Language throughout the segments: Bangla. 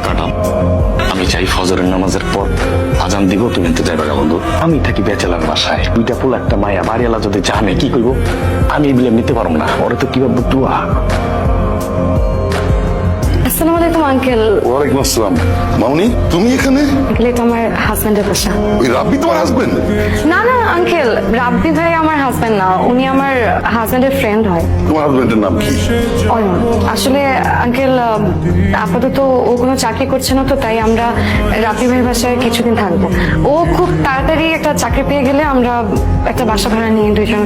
কাটাও। আমি চাই ফজরের নামাজের পর আজান দিব, তুমি তো যাইবা গা বন্ধু। আমি থাকি বেচেলার বাসায়, দুইটা পোলা একটা মায়া, বাড়িওয়ালা যদি জানে কি করবো? আমি এগুলো নিতে পারবো না, ওরা তো কি ভাববো তুয়া। আসসালামু আলাইকুম আঙ্কেল। ওয়ালাইকুম আসসালাম। মামুনি, তুমি এখানে? আঙ্কেল, এটা আমার হাজবেন্ডের বাসা। ওই রাব্বি তোমার হাজবেন্ড? না না আঙ্কেল, রাব্বি ভাই আমার হাজবেন্ড না, উনি আমার হাজবেন্ডের ফ্রেন্ড হয়। তোমার হাজবেন্ডের নাম কি? অয়ন। আসলে আঙ্কেল, আপাতত ও কোনো চাকরি করছে না, তো তাই আমরা রাব্বি ভাইয়ের বাসায় কিছুদিন থাকবো। ও খুব তাড়াতাড়ি একটা চাকরি পেয়ে গেলে আমরা একটা বাসা ভাড়া নিয়ে দুইজন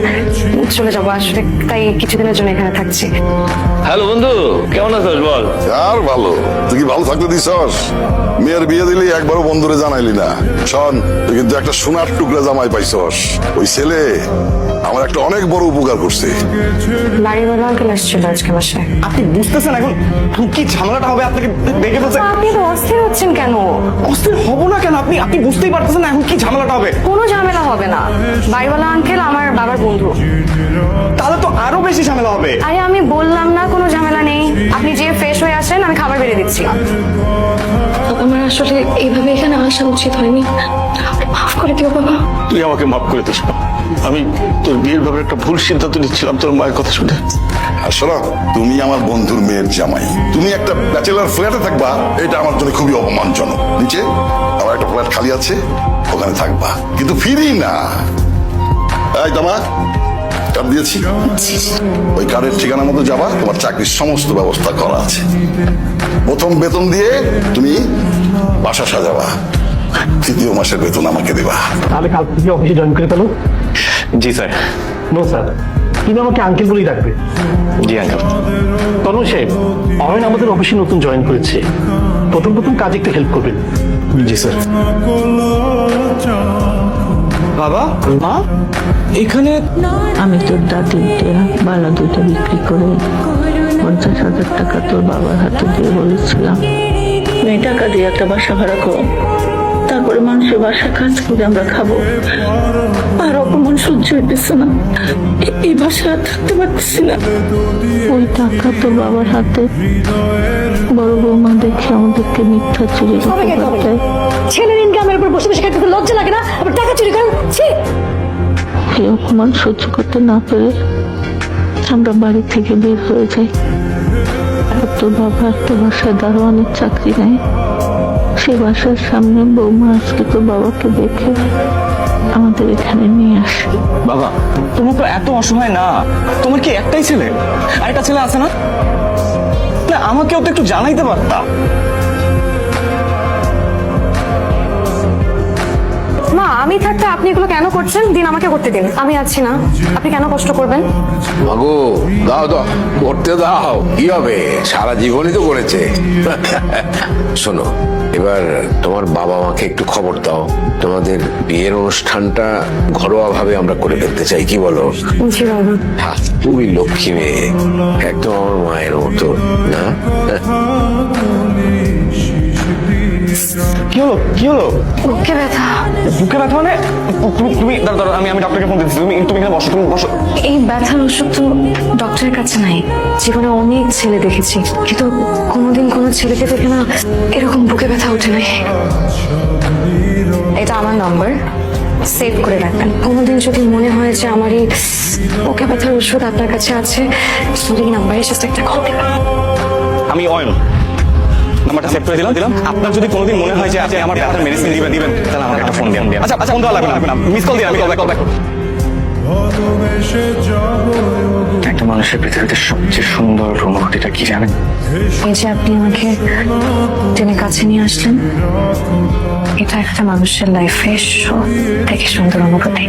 চলে যাবো। আসলে তাই কিছুদিনের জন্য এখানে থাকছি। হ্যালো বন্ধু, কেমন আছিস বল? আর ভালো, তুই কি ভালো থাকতে দিছস? মেয়ের বিয়ে দিলি একবারও বন্ধুরে জানাইলি না। শোন, তুই কিন্তু একটা সোনার টুকরা জামাই পাইছস। ওই ছেলে আমার একটা অনেক বড় উপকার করছে। বাড়িওয়ালা আঙ্কেল আসছিল আজকে বাসায়। আপনি বুঝতেছেন এখন কি ঝামেলাটা হবে? আপনাকে দেখে ফেলছে। আপনি তো অস্থির হচ্ছেন কেন? অস্থির হব না কেন? আপনি বুঝতেই পারতেছেন না এখন কি ঝামেলাটা হবে? কোনো ঝামেলা হবে না। বাড়িওয়ালা আঙ্কেল আমার বাবার বন্ধু। তাহলে তো আরো বেশি ঝামেলা হবে। আরে আমি বললাম না কোনো ঝামেলা নেই। আপনি যে ফ্রেশ হয়ে আসেন, আমি খাবার বেড়ে দিচ্ছি। আমার আসলে এইভাবে এখানে আসা উচিত হয়নি, মাফ করে দিও বাবা। তুই আমাকে মাফ করে দিস। আমি তোর বিয়ের ব্যাপারে একটা ভুল সিদ্ধান্ত নিচ্ছিলাম তোর মায়ের কথা শুনে। আর শোনো, তুমি আমার বন্ধুর মেয়ের জামাই, তুমি একটা ব্যাচেলার ফ্ল্যাটে থাকবা, এটা আমার জন্য খুবই অপমানজনক। নিচে আমার একটা ফ্ল্যাট খালি আছে, ওখানে থাকবা, কিন্তু ফিরি না। এই তোমা কার্ড দিয়েছি, ওই কার্ডের ঠিকানা মতো যাবা, তোমার চাকরির সমস্ত ব্যবস্থা করা আছে। প্রথম বেতন দিয়ে তুমি বাসা সাজাবা, তৃতীয় মাসের বেতন আমাকে দেবা। তাহলে কাল থেকে অফিসে জয়েন করে ফেলো। জি স্যার। নো স্যার, তুমি আমাকে আঙ্কেল বলেই রাখবে। জি আঙ্কেল। তনু সাহেব, অয়ন আমাদের অফিসে নতুন জয়েন করেছে, প্রথম প্রথম কাজে একটু হেল্প করবেন। জি স্যার। বাবা, মা, এখানে আমি তোর দাদির দেয়া বালা দুটো বিক্রি করে 50,000 টাকা তোর বাবার হাতে দিয়ে বলেছিলাম এই টাকা দিয়ে একটা বাসা ভাড়া কর, তারপরে মানুষের বাসা কাজ করে আমরা খাবো। আর অপমান সহ্য হইতেছে না, এই বাসায় থাকতে পারতেছি না। ওই টাকা তোর বাবার হাতে বড় বৌমা দেখে আমাদেরকে মিথ্যা চুরি করতে দেয়। ছেলের ইনকামের উপর বসে বসে খেতে লজ্জা লাগে না? আবার টাকা চুরি করেন? এই অপমান সহ্য করতে না পেরে আমরা বাড়ি থেকে বের হয়ে যাই। আর তোর বাবা একটা বাসায় দারোয়ানের চাকরি নেয়, সেই বাসার সামনে বৌমা আজকে তোর বাবাকে দেখে আমাদের এখানে নিয়ে আসে। বাবা, তোমার তো এত অসহায় না। তোমার কি একটাই ছেলে? আরেকটা ছেলে আছে না? না, আমাকেও তো একটু জানাইতে পারতা। মা, আমি থাকতে আপনি এগুলো কেন করছেন? দিন আমাকে করতে দিন, আমি আছি না, আপনি কেন কষ্ট করবেন? মাগো, দাও দাও, করতে দাও, কি হবে, সারা জীবনই তো করেছে। শোনো, এবার তোমার বাবা মাকে একটু খবর দাও, তোমাদের বিয়ের অনুষ্ঠানটা ঘরোয়া ভাবে আমরা করে ফেলতে চাই, কি বলো? জি বাবা। হ্যাঁ, খুবই লক্ষ্মী মেয়ে, একদম আমার মায়ের মতো না? কি হলো? কি হলো? বুকে ব্যথা। বুকে ব্যথা মানে? তুমি দাঁড়াও, আমি ডক্টরকে ফোন দিচ্ছি। তুমি এখানে বসো, তুমি বসো। এই ব্যথার ওষুধ তো ডক্টরের কাছে নাই। জীবনে অনেক ছেলে দেখেছি, কিন্তু কোনোদিন কোনো ছেলেকে দেখে না এরকম বুকে ব্যথা ওঠে নাই। এটা আমার নাম্বার, সেভ করে রাখবেন। কোনোদিন যদি মনে হয় যে আমার এই বুকে ব্যথার ওষুধ আপনার কাছে আছে, তাহলে এই নাম্বারে জাস্ট একটা কল দেবেন। আমি অয়ন, নাম্বারটা সেভ করে দিলাম। আপনার যদি কোনোদিন মনে হয় যে আপনি আমার ব্যথার মেডিসিন দিবেন, তাহলে আমাকে একটা ফোন দিন। আচ্ছা, ফোন দেওয়া লাগবে না, মিস কল দিন, আমি কল ব্যাক। একটা মানুষের পৃথিবীতে সবচেয়ে সুন্দর অনুভূতিটা কি জানেন? এই যে আপনি আমাকে টেনে কাছে নিয়ে আসলেন, এটা একটা মানুষের লাইফে সব থেকে সুন্দর অনুভূতি।